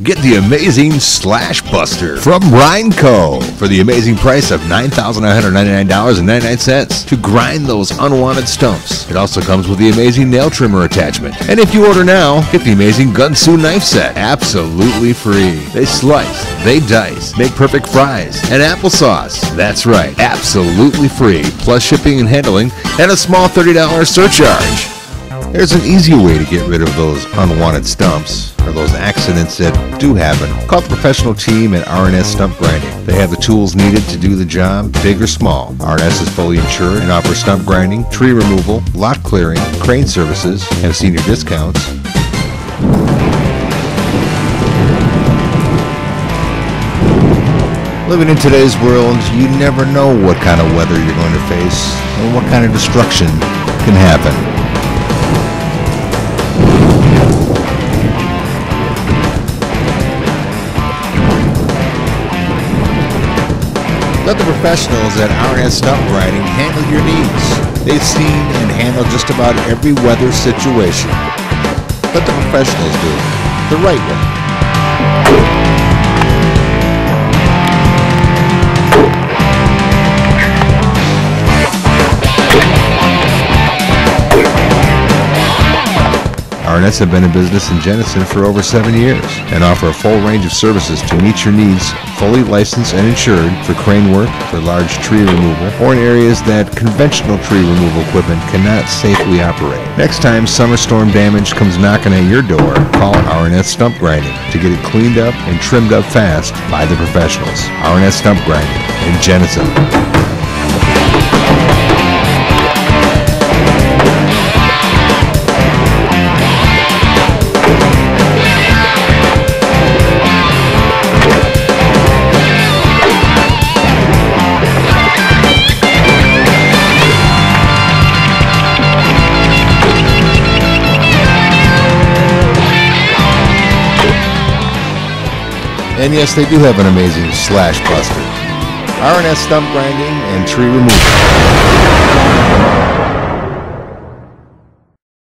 Get the amazing Slash Buster from Rhine-Co for the amazing price of $9,999.99 to grind those unwanted stumps. It also comes with the amazing nail trimmer attachment. And if you order now, get the amazing Gunsu knife set absolutely free. They slice, they dice, make perfect fries, and applesauce. That's right, absolutely free, plus shipping and handling, and a small $30 surcharge. There's an easy way to get rid of those unwanted stumps, or those accidents that do happen. Call the professional team at R&S Stump Grinding. They have the tools needed to do the job, big or small. R&S is fully insured and offers stump grinding, tree removal, lot clearing, crane services, and senior discounts. Living in today's world, you never know what kind of weather you're going to face and what kind of destruction can happen. Let the professionals at R&S Stump Grinding handle your needs. They've seen and handled just about every weather situation. Let the professionals do it the right way. R&S have been in business in Jennison for over 7 years and offer a full range of services to meet your needs, fully licensed and insured for crane work, for large tree removal, or in areas that conventional tree removal equipment cannot safely operate. Next time summer storm damage comes knocking at your door, call R&S Stump Grinding to get it cleaned up and trimmed up fast by the professionals. R&S Stump Grinding in Jennison. And yes, they do have an amazing Slash Buster. R&S Stump Grinding and Tree Removal.